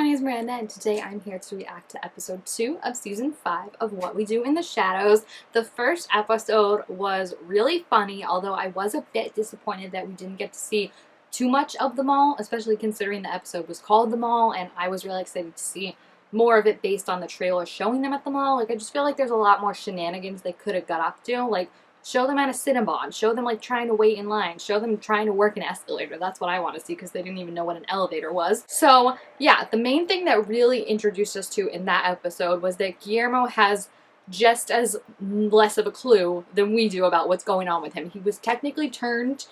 my name is Miranda, and today I'm here to react to episode 2 of season 5 of What We Do in the Shadows. The first episode was really funny, although I was a bit disappointed that we didn't get to see too much of the mall, especially considering the episode was called The Mall, and I was really excited to see more of it based on the trailer showing them at the mall. Like, I just feel like there's a lot more shenanigans they could have got up to. Like, show them at a Cinnabon. Show them, like, trying to wait in line. Show them trying to work an escalator. That's what I want to see, because they didn't even know what an elevator was. So, yeah, the main thing that really introduced us to in that episode was that Guillermo has just as less of a clue than we do about what's going on with him. He was technically turned,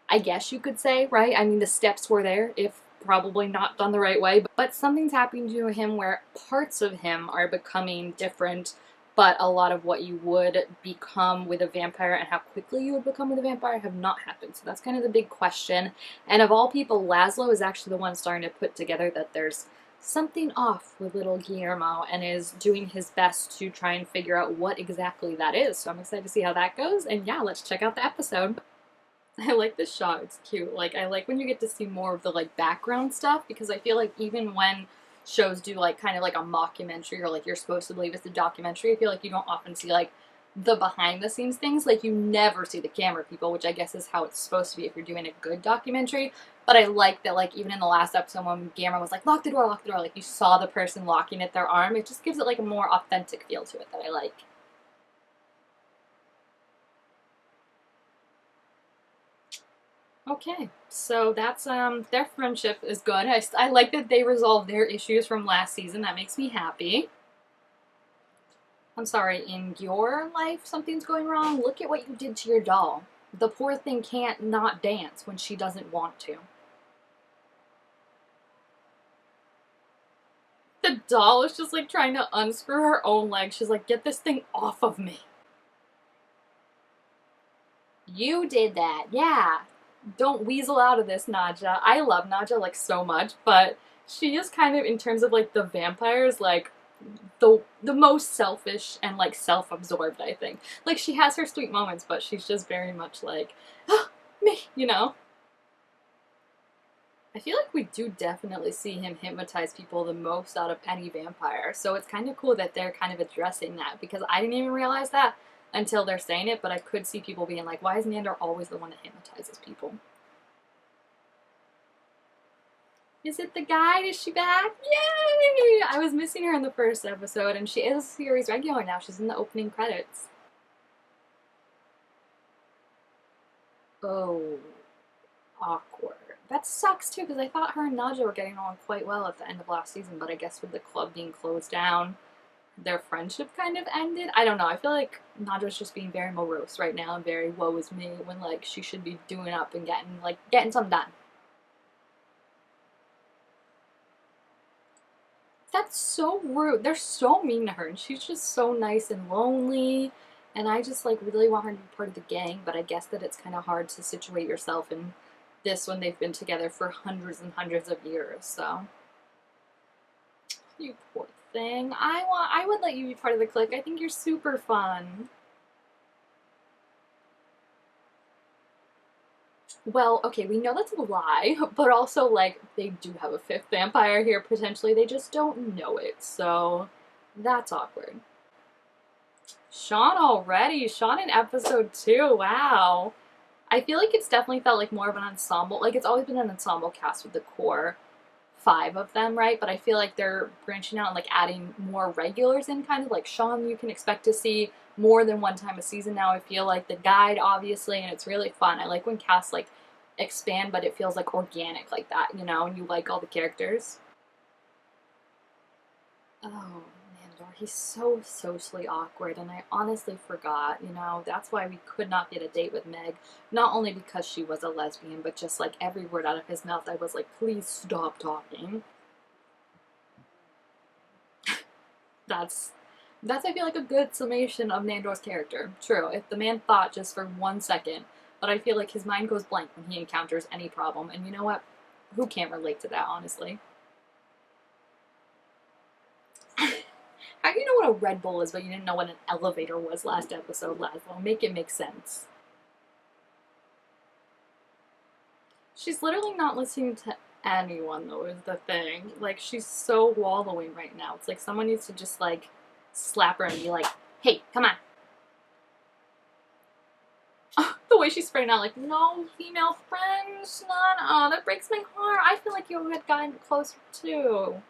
I guess you could say, right? I mean, the steps were there, if probably not done the right way, but something's happening to him where parts of him are becoming different, but a lot of what you would become with a vampire and how quickly you would become with a vampire have not happened. So that's kind of the big question. And of all people, Laszlo is actually the one starting to put together that there's something off with little Guillermo and is doing his best to try and figure out what exactly that is. So I'm excited to see how that goes. And yeah, let's check out the episode. I like this shot, it's cute. Like, I like when you get to see more of the, like, background stuff, because I feel like even when shows do, like, kind of like a mockumentary, or, like, you're supposed to believe it's a documentary, I feel like you don't often see, like, the behind-the-scenes things. Like, you never see the camera people, which I guess is how it's supposed to be if you're doing a good documentary. But I like that, like, even in the last episode when Gamera was like, lock the door, like, you saw the person locking at their arm. It just gives it, like, a more authentic feel to it that I like. Okay, so that's, their friendship is good. I like that they resolved their issues from last season. That makes me happy. I'm sorry, in your life something's going wrong? Look at what you did to your doll. The poor thing can't not dance when she doesn't want to. The doll is just, like, trying to unscrew her own leg. She's like, get this thing off of me. You did that, yeah. Don't weasel out of this, Nadja. I love Nadja, like, so much, but she is kind of, in terms of, like, the vampires, like, the most selfish and, like, self-absorbed, I think. Like, she has her sweet moments, but she's just very much like, oh, me, you know? I feel like we do definitely see him hypnotize people the most out of any vampire, so it's kind of cool that they're kind of addressing that, because I didn't even realize that until they're saying it, but I could see people being like, why is Nandor always the one that hypnotizes people? Is it the guide? Is she back? Yay! I was missing her in the first episode, and she is a series regular now. She's in the opening credits. Oh, awkward. That sucks too, because I thought her and Nadja were getting along quite well at the end of last season, but I guess with the club being closed down, their friendship kind of ended. I don't know. I feel like Nadja's just being very morose right now and very woe is me, when, like, she should be doing up and getting something done. That's so rude. They're so mean to her, and she's just so nice and lonely, and I just, like, really want her to be part of the gang, but I guess that it's kind of hard to situate yourself in this when they've been together for hundreds and hundreds of years, so. You poor thing. I would let you be part of the clique. I think you're super fun. Well, okay, we know that's a lie, but also, like, they do have a fifth vampire here, potentially. They just don't know it, so that's awkward. Sean already? Sean in episode 2, wow. I feel like it's definitely felt like more of an ensemble. Like, it's always been an ensemble cast with the core 5 of them, right? But I feel like they're branching out and, like, adding more regulars in, kind of. Like, Sean, you can expect to see more than one time a season now. I feel like the guide, obviously, and it's really fun. I like when casts, like, expand, but it feels, like, organic like that, you know, and you like all the characters. Oh, Mandor, he's so socially awkward, and I honestly forgot, you know, that's why we could not get a date with Meg, not only because she was a lesbian, but just, like, every word out of his mouth, I was like, please stop talking. That's, I feel like, a good summation of Nandor's character. True, if the man thought just for 1 second, but I feel like his mind goes blank when he encounters any problem, and you know what? Who can't relate to that, honestly? How do you know what a Red Bull is, but you didn't know what an elevator was last episode, Laszlo? Make it make sense. She's literally not listening to anyone, though, is the thing. Like, she's so wallowing right now. It's like someone needs to just, like, slap her and be like, hey, come on. The way she's spraying out, like, no female friends, none. Oh, that breaks my heart. I feel like you had gotten closer, too.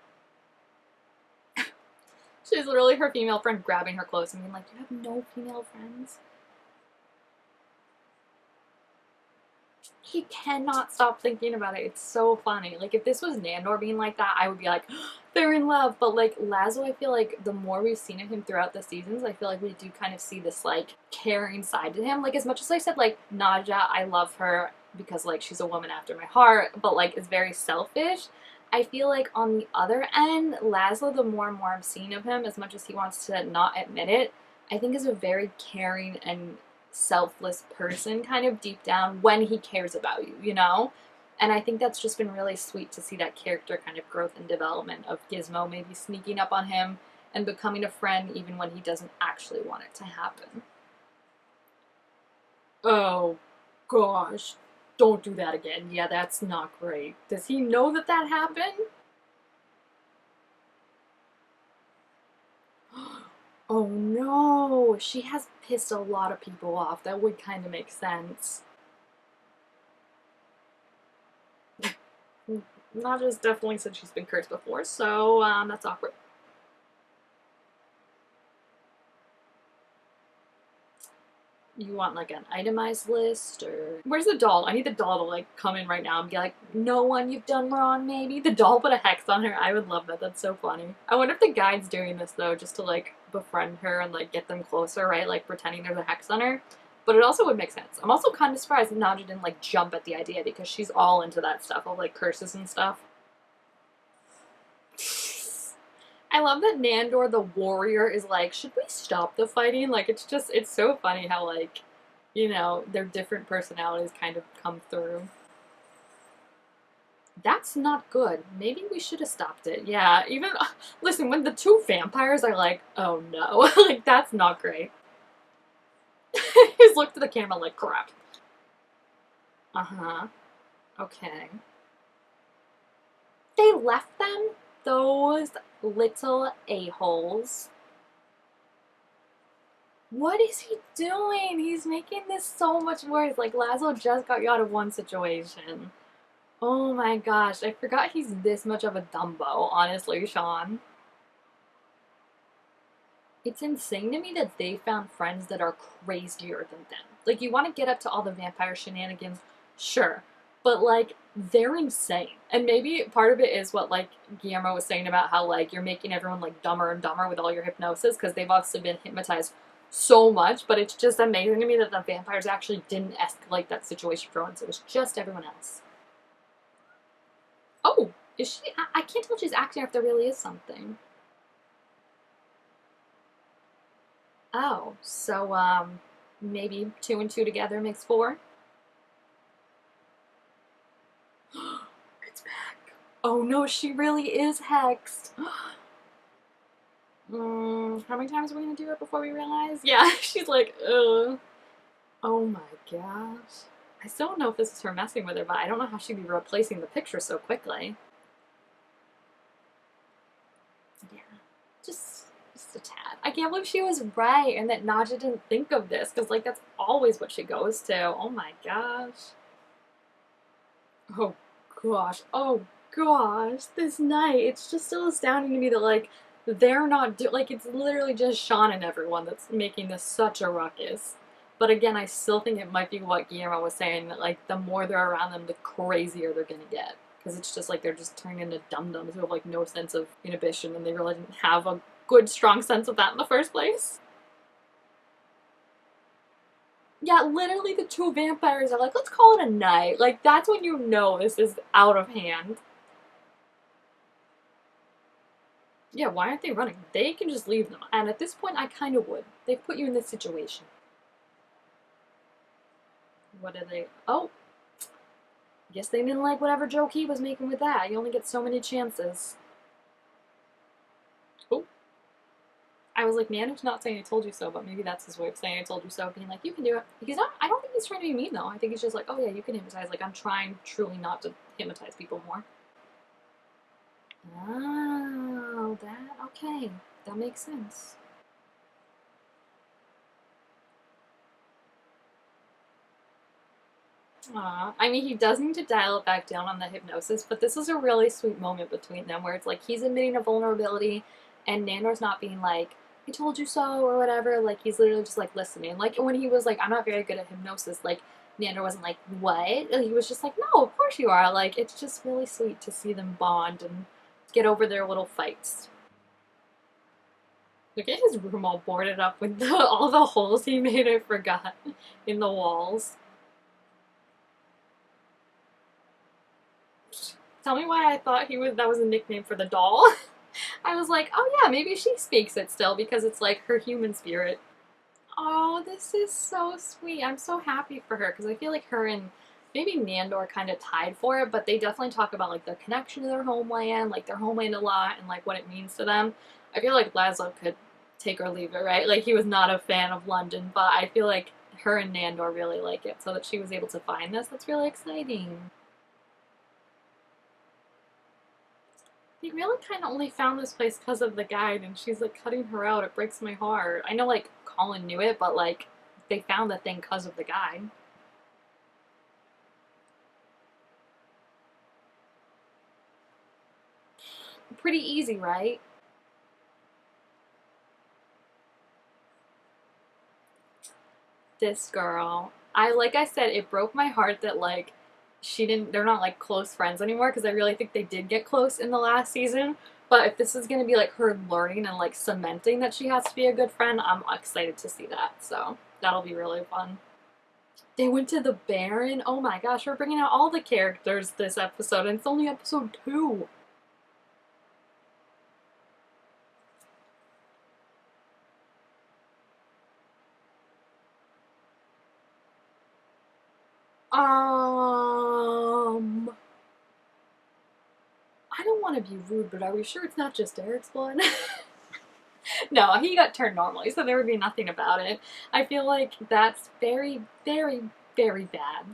She's literally her female friend grabbing her close and being like, you have no female friends? He cannot stop thinking about it. It's so funny. Like, if this was Nandor being like that, I would be like, they're in love. But, like, Laszlo, I feel like the more we've seen of him throughout the seasons, I feel like we do kind of see this, like, caring side to him. Like, as much as I said, like, Nadja, I love her because, like, she's a woman after my heart, but, like, is very selfish. I feel like on the other end, Laszlo, the more and more I'm seeing of him, as much as he wants to not admit it, I think is a very caring and selfless person kind of deep down when he cares about you, you know? And I think that's just been really sweet to see that character kind of growth and development of Gizmo maybe sneaking up on him and becoming a friend even when he doesn't actually want it to happen. Oh, gosh. Don't do that again. Yeah, that's not great. Does he know that that happened? Oh no, she has pissed a lot of people off. That would kind of make sense. Naja's definitely said she's been cursed before, so that's awkward. You want like an itemized list, or where's the doll? I need the doll to like come in right now and be like, no one you've done wrong, maybe. The doll put a hex on her. I would love that. That's so funny. I wonder if the guide's doing this though, just to like befriend her and like get them closer, right? Like pretending there's a hex on her. But it also would make sense. I'm also kind of surprised Naja didn't like jump at the idea because she's all into that stuff of like curses and stuff. I love that Nandor the warrior is like, should we stop the fighting? Like, it's just, it's so funny how, like, you know, their different personalities kind of come through. That's not good. Maybe we should have stopped it. Yeah, even, listen, when the two vampires are like, oh no, like, that's not great. He's looked at the camera like, crap. Uh-huh. Okay. They left them? Those little a-holes. What is he doing? He's making this so much worse. Like, Laszlo just got you out of one situation. Oh my gosh, I forgot he's this much of a Dumbo, honestly, Sean. It's insane to me that they found friends that are crazier than them. Like, you want to get up to all the vampire shenanigans? Sure. But, like, they're insane. And maybe part of it is what, like, Guillermo was saying about how, like, you're making everyone, like, dumber and dumber with all your hypnosis, because they've obviously been hypnotized so much, but it's just amazing to me that the vampires actually didn't escalate that situation for once. It was just everyone else. Oh, is she? I can't tell if she's acting or if there really is something. Oh, so, maybe 2 and 2 together makes 4? It's back. Oh no, she really is hexed. How many times are we gonna do it before we realize? Yeah, she's like, ugh. Oh my gosh. I still don't know if this is her messing with her, but I don't know how she'd be replacing the picture so quickly. Yeah, just a tad. I can't believe she was right and that Naja didn't think of this, because, like, that's always what she goes to. Oh my gosh. Oh gosh. Oh gosh. This night, it's just still astounding to me that, like, they're not like, it's literally just Sean and everyone that's making this such a ruckus. But again, I still think it might be what Guillermo was saying, that, like, the more they're around them, the crazier they're gonna get. Because it's just like they're just turning into dum-dums who have, like, no sense of inhibition, and they really didn't have a good, strong sense of that in the first place. Yeah, literally the two vampires are like, let's call it a night. Like, that's when you know this is out of hand. Yeah, why aren't they running? They can just leave them. And at this point, I kind of would. They've put you in this situation. What are they? Oh. Guess they didn't like whatever joke he was making with that. You only get so many chances. Oh. I was like, man, he's not saying I told you so, but maybe that's his way of saying I told you so, being like, you can do it. He's not, I don't think he's trying to be mean, though. I think he's just like, oh yeah, you can hypnotize. Like, I'm trying truly not to hypnotize people more. Oh, that, okay. That makes sense. Aw. I mean, he does need to dial it back down on the hypnosis, but this is a really sweet moment between them where it's like he's admitting a vulnerability and Nandor's not being like, I told you so or whatever. Like, he's literally just like listening. Like, when he was like, I'm not very good at hypnosis, like, Nandor wasn't like, what? He was just like, no, of course you are. Like, it's just really sweet to see them bond and get over their little fights. Look at his room all boarded up with all the holes he made, I forgot, in the walls. Tell me why I thought that was a nickname for the doll. I was like, oh yeah, maybe she speaks it still because it's like her human spirit. Oh, this is so sweet. I'm so happy for her because I feel like her and maybe Nandor kind of tied for it, but they definitely talk about like their connection to their homeland a lot and like what it means to them. I feel like Laszlo could take or leave it, right? Like he was not a fan of London, but I feel like her and Nandor really like it, so that she was able to find this. That's really exciting. They really kind of only found this place because of the guide, and she's like cutting her out. It breaks my heart. I know like Colin knew it, but like they found the thing because of the guide. Pretty easy, right? This girl. Like I said, it broke my heart that like they're not like close friends anymore because I really think they did get close in the last season. But if this is gonna be like her learning and like cementing that she has to be a good friend, I'm excited to see that. So that'll be really fun. They went to the Baron. Oh my gosh, we're bringing out all the characters this episode, and it's only episode 2. Um, I don't want to be rude, but are we sure it's not just Eric's blood? No, he got turned normally, so there would be nothing about it. I feel like that's very, very, very bad.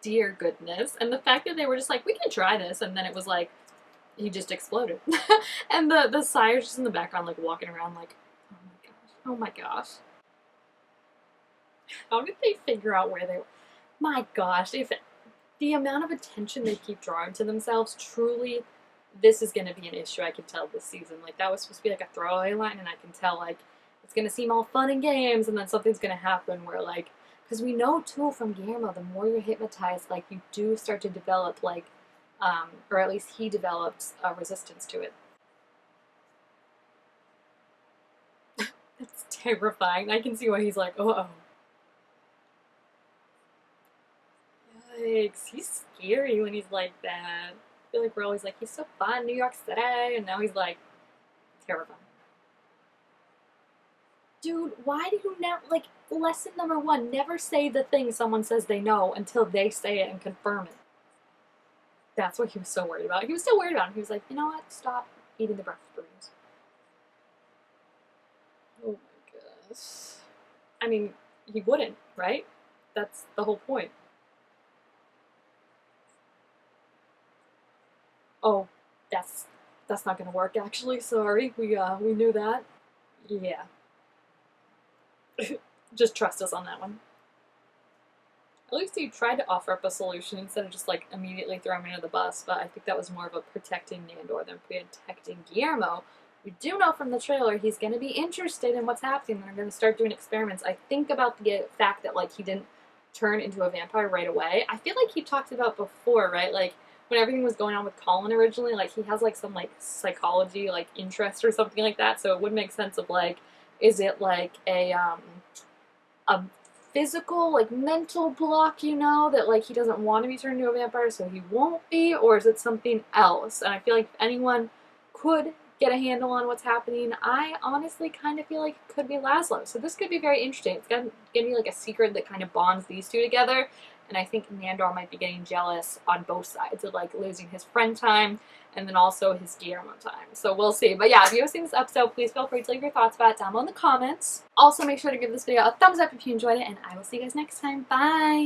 Dear goodness. And the fact that they were just like, we can try this, and then it was like, he just exploded. And the sire's just in the background, like walking around, like, oh my gosh, oh my gosh. How did they figure out where they were? My gosh, if the amount of attention they keep drawing to themselves, truly, this is going to be an issue. I can tell this season. Like that was supposed to be like a throwaway line, and I can tell like it's going to seem all fun and games, and then something's going to happen where like because we know too from Guillermo, the more you're hypnotized, like you do start to develop like, or at least he develops a resistance to it. It's terrifying. I can see why he's like, oh, yikes, he's scary when he's like that. I feel like we're always like, he's so fun, New York City, and now he's like, terrifying. Dude, why do you never, like, lesson number 1, never say the thing someone says they know until they say it and confirm it. That's what he was so worried about. He was still worried about it. He was like, you know what, stop eating the breakfast burritos. Oh my gosh. I mean, he wouldn't, right? That's the whole point. Oh, that's not gonna work actually, sorry. We knew that. Yeah. Just trust us on that one. At least he tried to offer up a solution instead of just like immediately throwing him under the bus, but I think that was more of a protecting Nandor than protecting Guillermo. We do know from the trailer he's going to be interested in what's happening and they're going to start doing experiments. I think about the fact that like he didn't turn into a vampire right away. I feel like he talked about before, right? Like when everything was going on with Colin originally, like he has like some like psychology like interest or something like that. So it would make sense of like, is it like a physical, like mental block, you know, that like he doesn't want to be turned into a vampire, so he won't be, or is it something else? And I feel like if anyone could get a handle on what's happening, I honestly kind of feel like it could be Laszlo. So this could be very interesting. It's gonna be like a secret that kind of bonds these two together. And I think Nandor might be getting jealous on both sides of like losing his friend time and then also his Guillermo time. So we'll see. But yeah, if you have seen this episode, please feel free to leave your thoughts about it down below in the comments. Also, make sure to give this video a thumbs up if you enjoyed it, and I will see you guys next time. Bye!